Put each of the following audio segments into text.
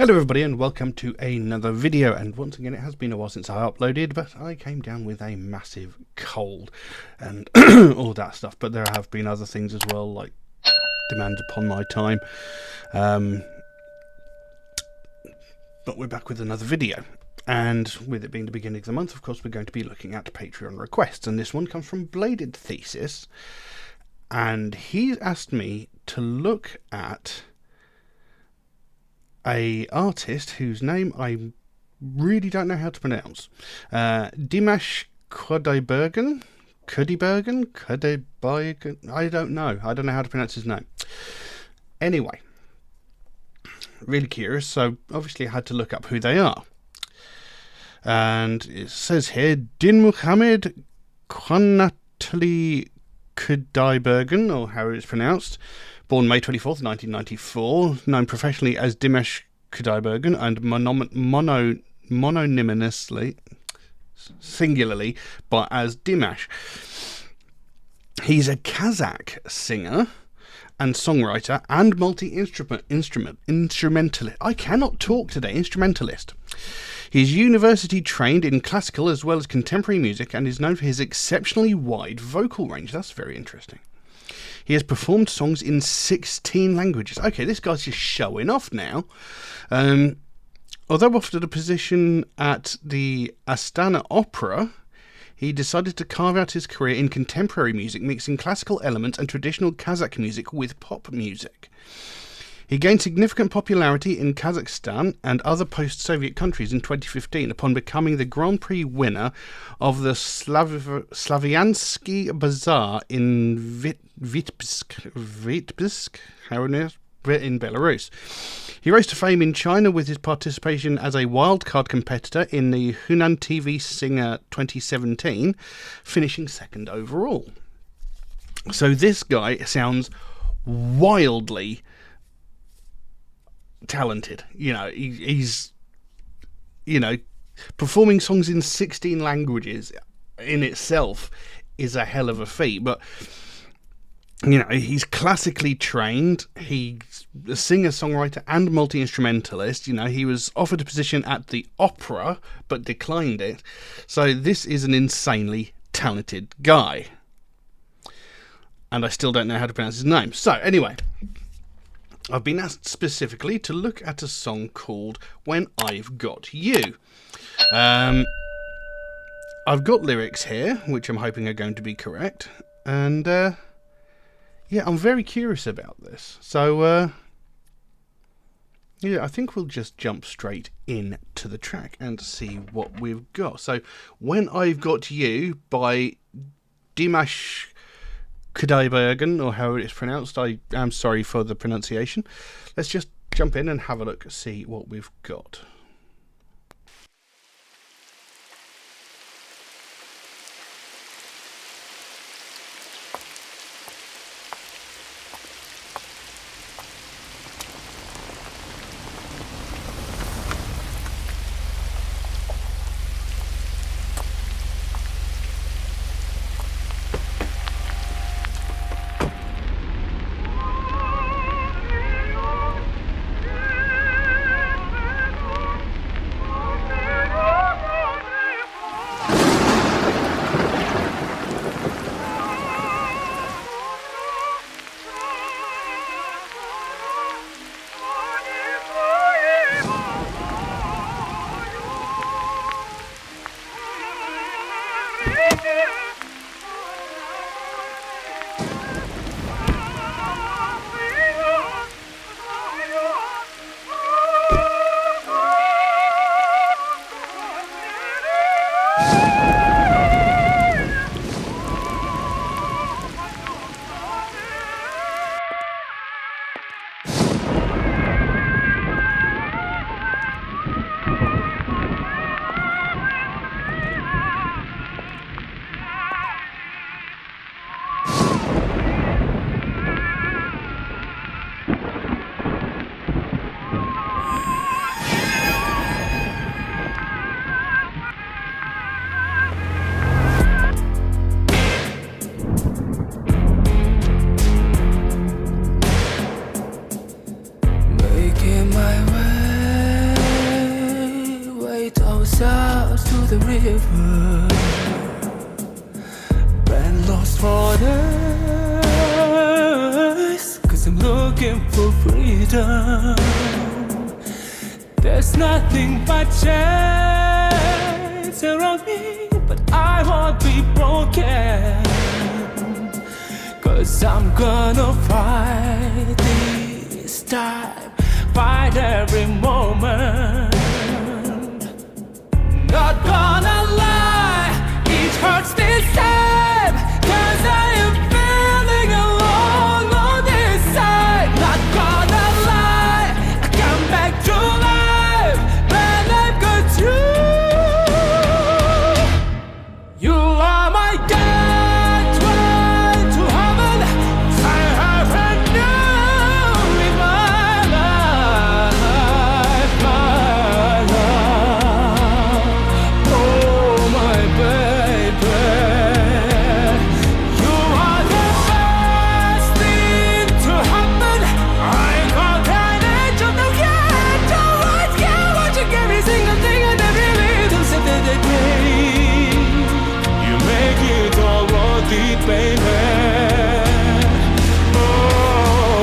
Hello everybody and welcome to another video, and once again it has been a while since I uploaded, but I came down with a massive cold and all that stuff, but there have been other things as well, like demands upon my time, but we're back with another video, and with it being the beginning of the month, of course we're going to be looking at Patreon requests, and this one comes from Bladed Thesis, and he's asked me to look at a artist whose name I really don't know how to pronounce. Dimash Qudaibergen? I don't know how to pronounce his name. Anyway, really curious, so obviously I had to look up who they are. And it says here, Dimash Qudaibergen, or how it's pronounced, born May 24th, 1994, known professionally as Dimash Qudaibergen and mononymously, singularly, but as Dimash. He's a Kazakh singer and songwriter and multi-instrumentalist. I cannot talk today. Instrumentalist. He's university trained in classical as well as contemporary music and is known for his exceptionally wide vocal range. That's very interesting. He has performed songs in 16 languages. Okay, this guy's just showing off now. Although offered a position at the Astana Opera, he decided to carve out his career in contemporary music, mixing classical elements and traditional Kazakh music with pop music. He gained significant popularity in Kazakhstan and other post-Soviet countries in 2015 upon becoming the Grand Prix winner of the Slaviansky Bazaar in Vitebsk, in Belarus. He rose to fame in China with his participation as a wildcard competitor in the Hunan TV Singer 2017, finishing second overall. So this guy sounds wildly talented. He's performing songs in 16 languages in itself is a hell of a feat, but he's classically trained. He's a singer-songwriter and multi-instrumentalist. He was offered a position at the opera but declined it. So this is an insanely talented guy, and I still don't know how to pronounce his name. So anyway, I've been asked specifically to look at a song called When I've Got You. I've got lyrics here, which I'm hoping are going to be correct. And, yeah, I'm very curious about this. So, yeah, I think we'll just jump straight into the track and see what we've got. So, When I've Got You by Dimash Qudaibergen, or how it is pronounced. I am sorry for the pronunciation. Let's just jump in and have a look, see what we've got. river, been lost for days, 'cause I'm looking for freedom. There's nothing but chains around me, but I won't be broken, 'cause I'm gonna fight this time, fight every moment. Not gonna lie, it hurts this time, 'cause I am feeling alone on this side. Not gonna lie, I come back to life when I've got you. You are my gateway to heaven. I haven't known in my life, my love. Oh, my baby, you are the best thing to happen. I got an angel, no, yeah, don't want you. Want you every single thing and every little step that I take. You make it all worth it, baby. Oh,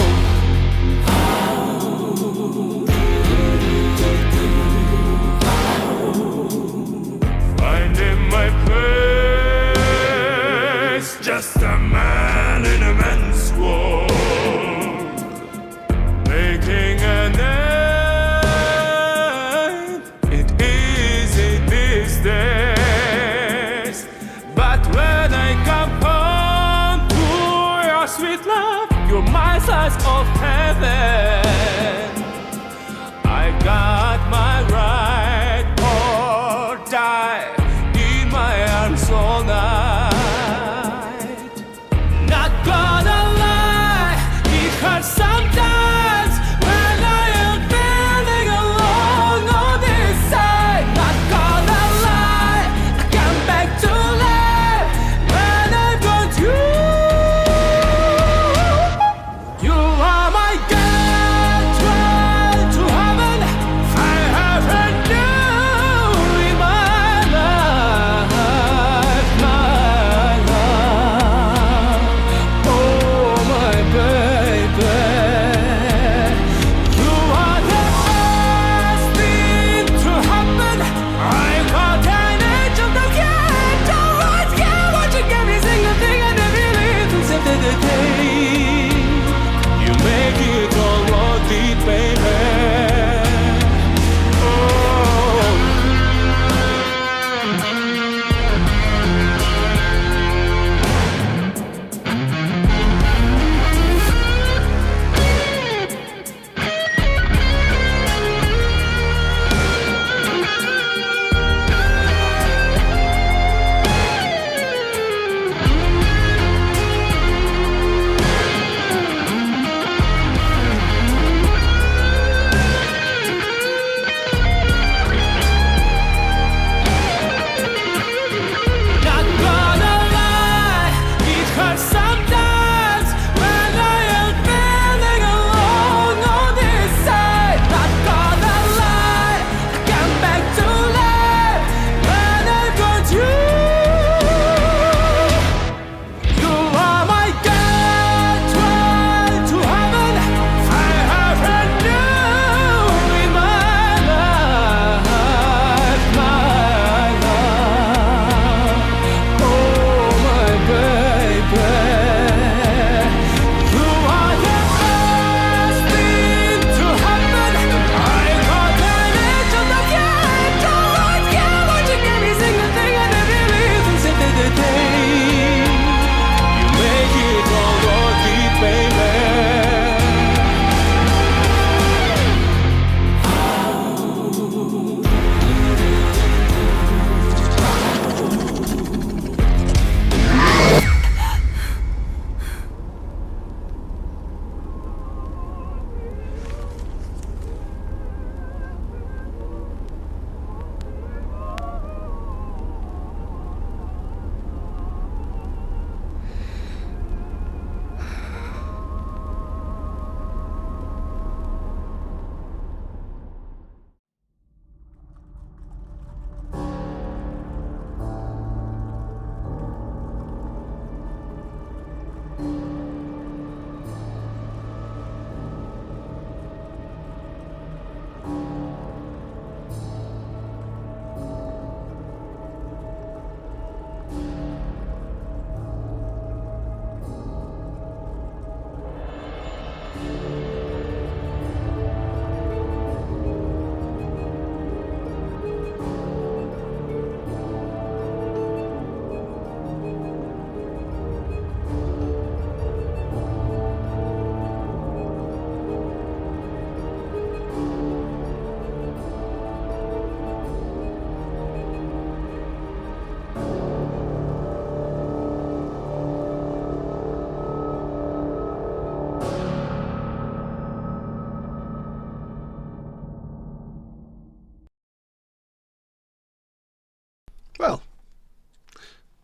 finding my place, just a man in a man's world, making a name. It easy these days, but when I come home to your sweet love, you're my slice of heaven. I got my right or die in my arms all night. Not gonna lie, it hurts sometimes when I am feeling alone on this side. Not gonna lie, I come back to life when I've got you. You are my gateway to heaven.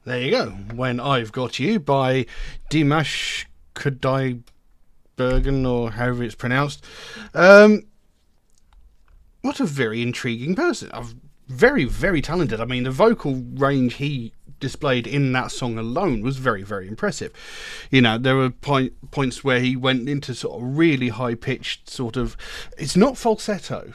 There you go. When I've Got You by Dimash Qudaibergen, or however it's pronounced. What a very intriguing person. Very, very talented. I mean, the vocal range he displayed in that song alone was very, very impressive. You know, there were points where he went into sort of really high-pitched sort of... It's not falsetto,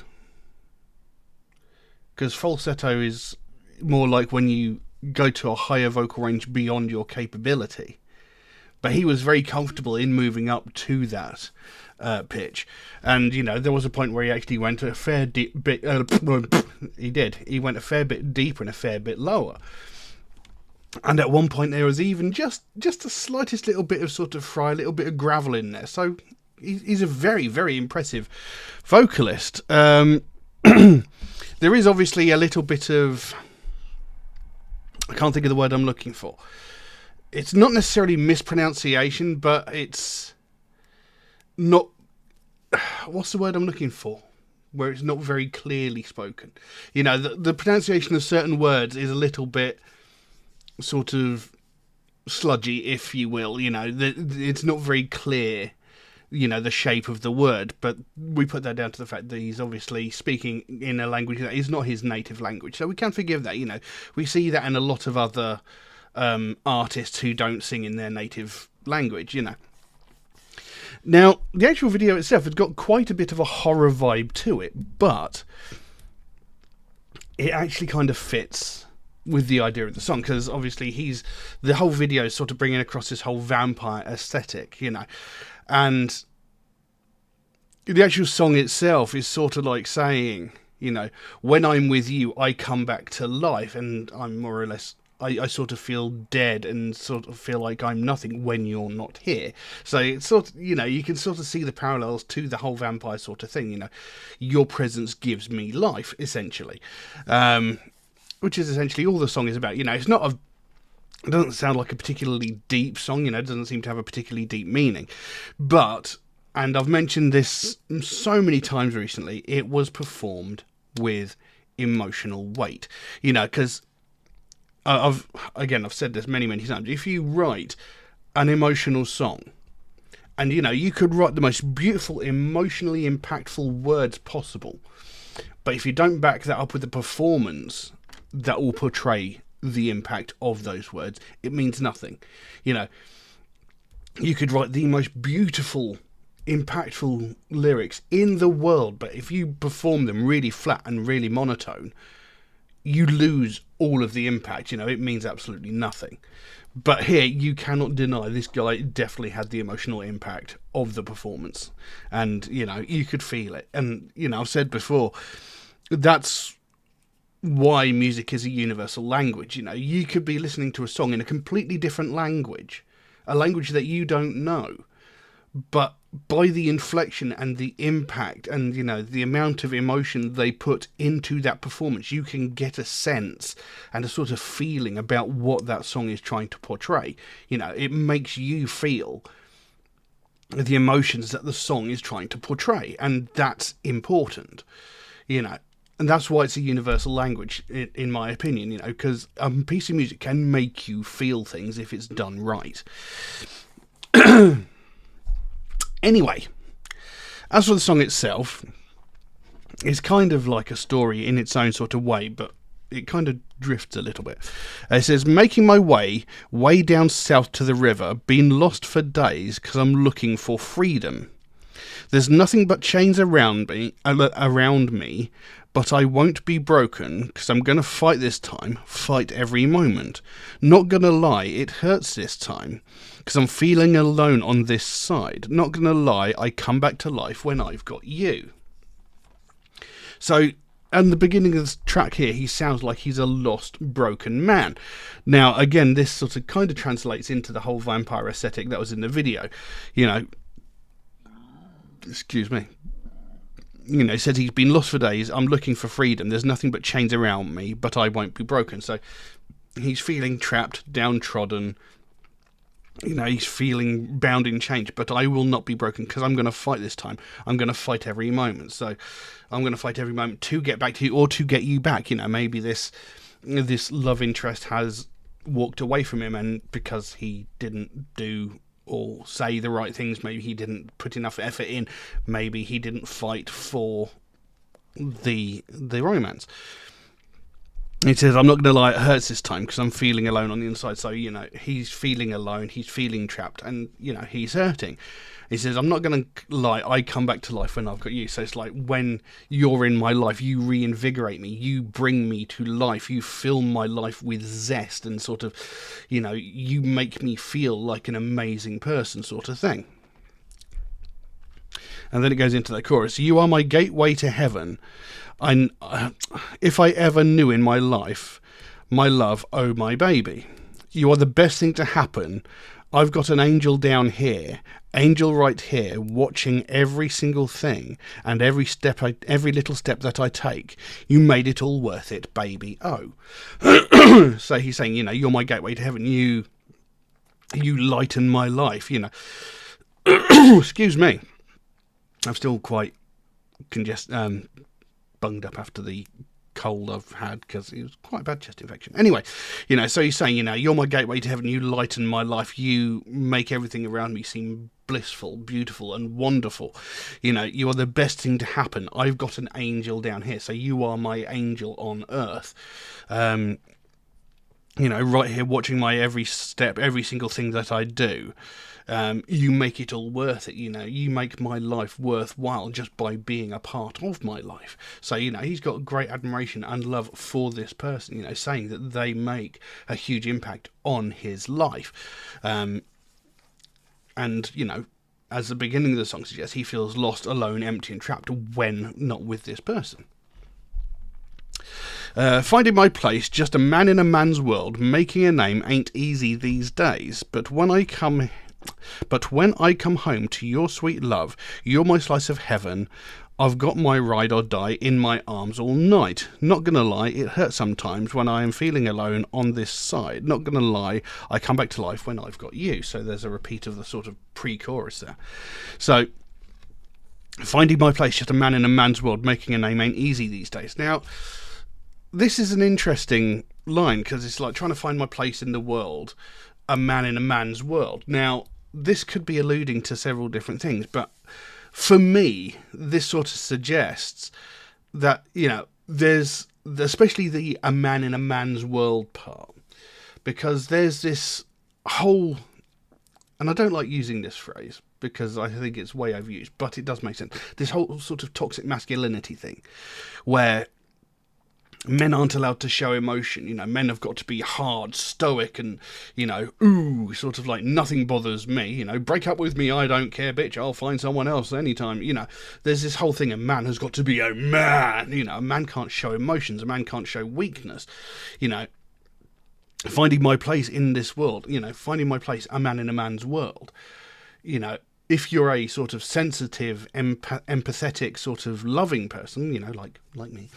because falsetto is more like when you go to a higher vocal range beyond your capability. But he was very comfortable in moving up to that pitch. And, you know, there was a point where he actually went a fair bit... he did. He went a fair bit deeper and a fair bit lower. And at one point there was even just the slightest little bit of sort of fry, a little bit of gravel in there. So he's a very, very impressive vocalist. There is obviously a little bit of... I can't think of the word I'm looking for. It's not necessarily mispronunciation, but it's not... What's the word I'm looking for? Where it's not very clearly spoken. You know, the pronunciation of certain words is a little bit sort of sludgy, if you will. You know, it's not very clear, you know, the shape of the word. But we put that down to the fact that he's obviously speaking in a language that is not his native language. So we can forgive that, you know. We see that in a lot of other artists who don't sing in their native language, you know. Now, the actual video itself has got quite a bit of a horror vibe to it, but it actually kind of fits with the idea of the song, because obviously the whole video is sort of bringing across this whole vampire aesthetic, you know, and the actual song itself is sort of like saying, you know, when I'm with you, I come back to life, and I'm more or less... I sort of feel dead and sort of feel like I'm nothing when you're not here. So it's sort of, you know, you can sort of see the parallels to the whole vampire sort of thing, you know. Your presence gives me life, essentially. Which is essentially all the song is about. You know, it's not a... It doesn't sound like a particularly deep song, you know. It doesn't seem to have a particularly deep meaning. But, and I've mentioned this so many times recently, it was performed with emotional weight. You know, because... I've said this many times. If you write an emotional song, and you know, you could write the most beautiful, emotionally impactful words possible, but if you don't back that up with a performance that will portray the impact of those words, it means nothing. You know, you could write the most beautiful, impactful lyrics in the world, but if you perform them really flat and really monotone, you lose all of the impact. You know, it means absolutely nothing. But here, you cannot deny this guy definitely had the emotional impact of the performance. And, you know, you could feel it. And, you know, I've said before, that's why music is a universal language. You know, you could be listening to a song in a completely different language, a language that you don't know, but by the inflection and the impact and, you know, the amount of emotion they put into that performance, you can get a sense and a sort of feeling about what that song is trying to portray. You know, it makes you feel the emotions that the song is trying to portray, and that's important, you know. And that's why it's a universal language, in my opinion, you know, because a piece of music can make you feel things if it's done right. Anyway, as for the song itself, it's kind of like a story in its own sort of way, but it kind of drifts a little bit. It says, making my way down south to the river, been lost for days because I'm looking for freedom. There's nothing but chains around me, but I won't be broken because I'm going to fight this time, fight every moment. Not going to lie, it hurts this time because I'm feeling alone on this side. Not going to lie, I come back to life when I've got you. So, at the beginning of this track here, he sounds like he's a lost, broken man. Now, again, this sort of kind of translates into the whole vampire aesthetic that was in the video. You know, excuse me. You know, he says he's been lost for days. I'm looking for freedom. There's nothing but chains around me, but I won't be broken. So he's feeling trapped, downtrodden. You know, he's feeling bound in chains, but I will not be broken because I'm going to fight this time. I'm going to fight every moment. So I'm going to fight every moment to get back to you or to get you back. You know, maybe this love interest has walked away from him, and because he didn't do or say the right things, maybe he didn't put enough effort in, maybe he didn't fight for the romance. He says, I'm not going to lie, it hurts this time because I'm feeling alone on the inside. So, he's feeling alone, he's feeling trapped, and, he's hurting. He says, I'm not going to lie, I come back to life when I've got you. So it's like, when you're in my life, you reinvigorate me, you bring me to life, you fill my life with zest and sort of, you make me feel like an amazing person sort of thing. And then it goes into the chorus, you are my gateway to heaven. If I ever knew in my life, my love, oh my baby, you are the best thing to happen. I've got an angel down here, angel right here, watching every single thing and every little step that I take. You made it all worth it, baby. Oh, so he's saying, you're my gateway to heaven. You lighten my life. Excuse me, I'm still quite bunged up after the cold I've had, because it was quite a bad chest infection. Anyway, so he's saying, you're my gateway to heaven, you lighten my life, you make everything around me seem blissful, beautiful, and wonderful. You are the best thing to happen. I've got an angel down here, so you are my angel on earth. Right here, watching my every step, every single thing that I do. You make it all worth it, you make my life worthwhile just by being a part of my life. So, he's got great admiration and love for this person, saying that they make a huge impact on his life. And, as the beginning of the song suggests, he feels lost, alone, empty and trapped when not with this person. Finding my place, just a man in a man's world, making a name ain't easy these days, but when I come home to your sweet love, you're my slice of heaven. I've got my ride or die in my arms all night. Not gonna lie, it hurts sometimes when I am feeling alone on this side. Not gonna lie, I come back to life when I've got you. So there's a repeat of the sort of pre-chorus there. So, finding my place, just a man in a man's world, making a name ain't easy these days. Now, this is an interesting line, because it's like trying to find my place in the world, a man in a man's world. Now, this could be alluding to several different things, but for me, this sort of suggests that, there's especially the a man in a man's world part, because there's this whole, and I don't like using this phrase because I think it's way overused, but it does make sense, this whole sort of toxic masculinity thing, where men aren't allowed to show emotion. Men have got to be hard, stoic, and, sort of like nothing bothers me. Break up with me, I don't care, bitch. I'll find someone else anytime. There's this whole thing. A man has got to be a man. A man can't show emotions. A man can't show weakness. Finding my place in this world. Finding my place, a man in a man's world. If you're a sort of sensitive, empathetic, sort of loving person, like me,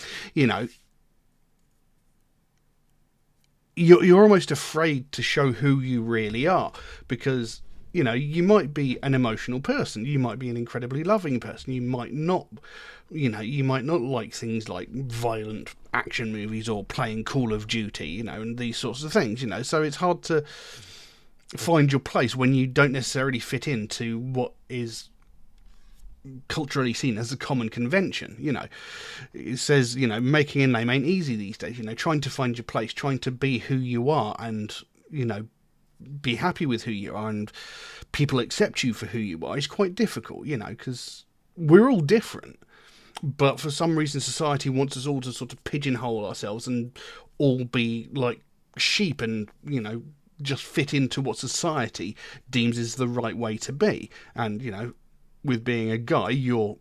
you're almost afraid to show who you really are, because you might be an emotional person, you might be an incredibly loving person, you might not like things like violent action movies or playing Call of Duty, and these sorts of things, so it's hard to find your place when you don't necessarily fit into what is culturally seen as a common convention. It says, making a name ain't easy these days. Trying to find your place, trying to be who you are, and be happy with who you are, and people accept you for who you are, is quite difficult. Because we're all different, but for some reason society wants us all to sort of pigeonhole ourselves and all be like sheep, and just fit into what society deems is the right way to be. And with being a guy, you're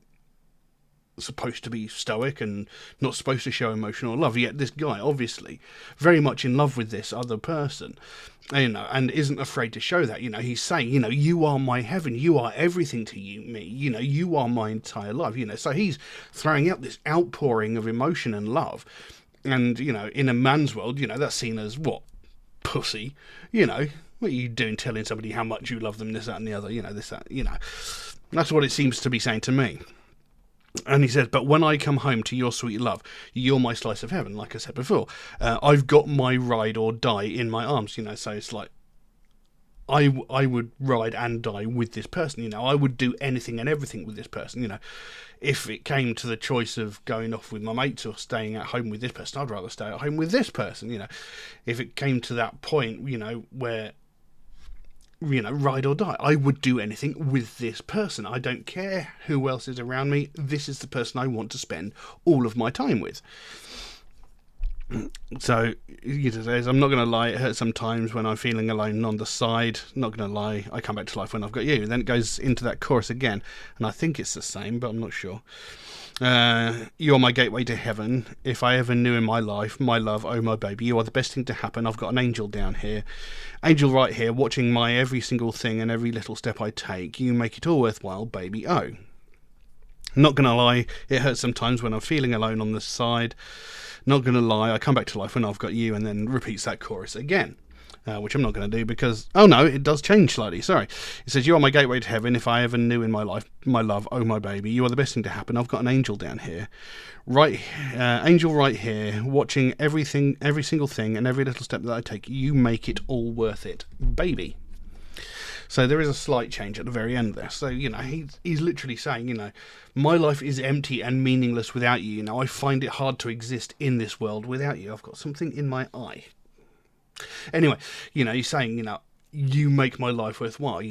supposed to be stoic and not supposed to show emotional love, yet this guy obviously very much in love with this other person, and isn't afraid to show that. He's saying, you are my heaven, you are everything to me, you are my entire life, so he's throwing out this outpouring of emotion and love. And in a man's world, that's seen as what? Pussy. What are you doing telling somebody how much you love them, this, that and the other, this, that, that's what it seems to be saying to me. And he says, but when I come home to your sweet love, you're my slice of heaven, like I said before. I've got my ride or die in my arms, so it's like, I would ride and die with this person, I would do anything and everything with this person, If it came to the choice of going off with my mates or staying at home with this person, I'd rather stay at home with this person, If it came to that point, where ride or die, I would do anything with this person. I don't care who else is around me. This is the person I want to spend all of my time with. So, says, I'm not going to lie, it hurts sometimes when I'm feeling alone on the side. Not going to lie, I come back to life when I've got you. And then it goes into that chorus again, and I think it's the same, but I'm not sure. You're my gateway to heaven. If I ever knew in my life, my love, oh my baby, you are the best thing to happen. I've got an angel down here, angel right here, watching my every single thing and every little step I take. You make it all worthwhile, baby, oh. Not gonna lie, it hurts sometimes when I'm feeling alone on the side. Not gonna lie, I come back to life when I've got you, and then repeats that chorus again. Which I'm not going to do because... Oh no, it does change slightly, sorry. It says, you are my gateway to heaven. If I ever knew in my life, my love, oh my baby, you are the best thing to happen. I've got an angel down here. Angel right here, watching everything, every single thing and every little step that I take. You make it all worth it, baby. So there is a slight change at the very end there. So, he's literally saying, my life is empty and meaningless without you. I find it hard to exist in this world without you. I've got something in my eye. Anyway, he's saying, you make my life worthwhile.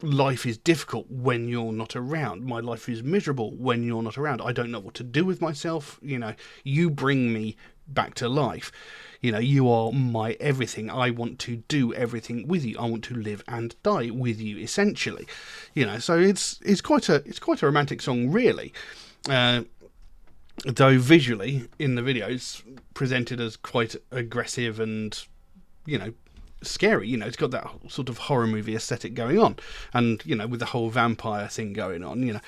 Life is difficult when you're not around. My life is miserable when you're not around. I don't know what to do with myself. You bring me back to life. You are my everything. I want to do everything with you. I want to live and die with you, essentially. So it's quite a romantic song, really. Though visually in the video it's presented as quite aggressive and scary. It's got that sort of horror movie aesthetic going on, and with the whole vampire thing going on.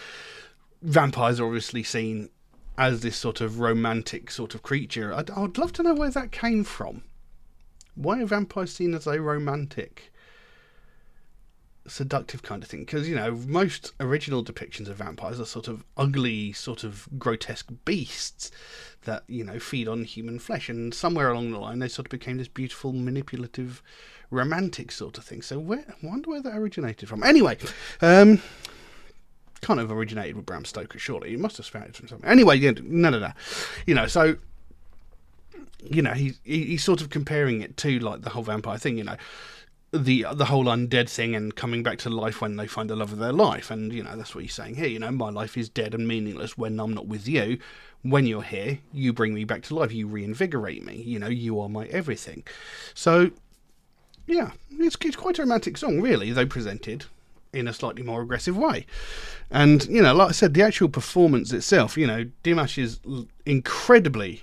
Vampires are obviously seen as this sort of romantic sort of creature. I'd love to know where that came from. Why are vampires seen as a romantic, seductive kind of thing? Because most original depictions of vampires are sort of ugly, sort of grotesque beasts that feed on human flesh, and somewhere along the line they sort of became this beautiful, manipulative, romantic sort of thing. So I wonder where that originated from. Anyway, kind of originated with Bram Stoker, surely. He must have found it from something. Anyway, no. So he's sort of comparing it to like the whole vampire thing. The whole undead thing and coming back to life when they find the love of their life. And, that's what he's saying here. My life is dead and meaningless when I'm not with you. When you're here, you bring me back to life. You reinvigorate me. You are my everything. So, yeah, it's quite a romantic song, really, though presented in a slightly more aggressive way. And, like I said, the actual performance itself, Dimash is incredibly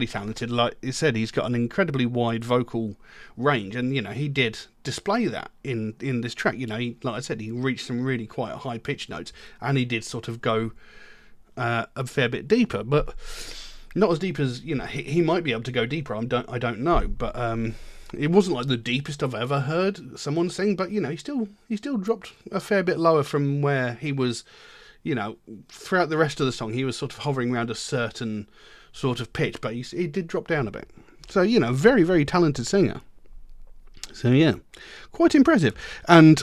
talented. Like I said, he's got an incredibly wide vocal range, and he did display that in this track. Like I said, he reached some really quite high pitch notes, and he did sort of go a fair bit deeper, but not as deep as he might be able to go deeper. I don't know, but it wasn't like the deepest I've ever heard someone sing. But he still dropped a fair bit lower from where he was. Throughout the rest of the song, he was sort of hovering around a certain sort of pitch, but he did drop down a bit. So, very, very talented singer. So, yeah, quite impressive. And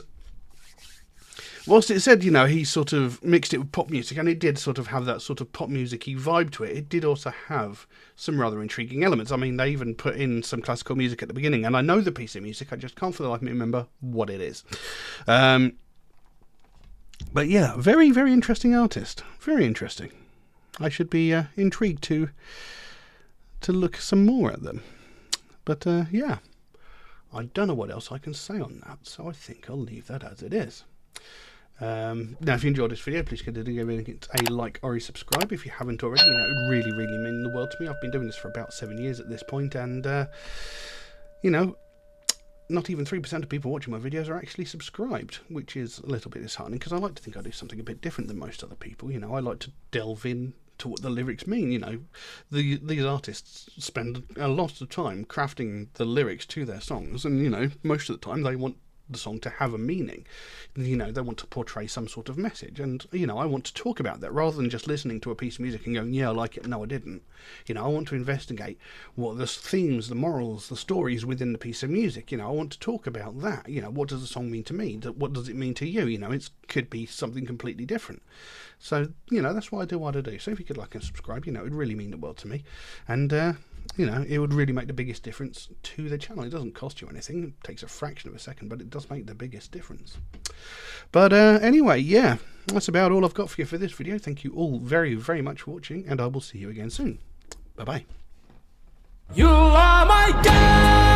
whilst it said, he sort of mixed it with pop music, and it did sort of have that sort of pop music-y vibe to it, it did also have some rather intriguing elements. I mean, they even put in some classical music at the beginning, and I know the piece of music, I just can't for the life of me remember what it is. But yeah, very, very interesting artist. Very interesting. I should be intrigued to look some more at them. But yeah, I don't know what else I can say on that, so I think I'll leave that as it is. Now, if you enjoyed this video, please consider giving it a like or a subscribe if you haven't already. It would really, really mean the world to me. I've been doing this for about 7 years at this point, and not even 3% of people watching my videos are actually subscribed, which is a little bit disheartening, because I like to think I do something a bit different than most other people. I like to delve in to what the lyrics mean. These artists spend a lot of time crafting the lyrics to their songs, and most of the time they want the song to have a meaning. You know, they want to portray some sort of message, and, you know, I want to talk about that rather than just listening to a piece of music and going, yeah, I like it, no, I didn't. You know, I want to investigate what the themes, the morals, the stories within the piece of music. You know, I want to talk about that. You know, what does the song mean to me? What does it mean to you? You know, it could be something completely different. So, you know, that's why I do what I do. So if you could like and subscribe, you know, it would really mean the world to me. And, you know, it would really make the biggest difference to the channel. It doesn't cost you anything. It takes a fraction of a second, but it does make the biggest difference. But anyway, yeah, that's about all I've got for you for this video. Thank you all very, very much for watching, and I will see you again soon. Bye-bye. You are my God.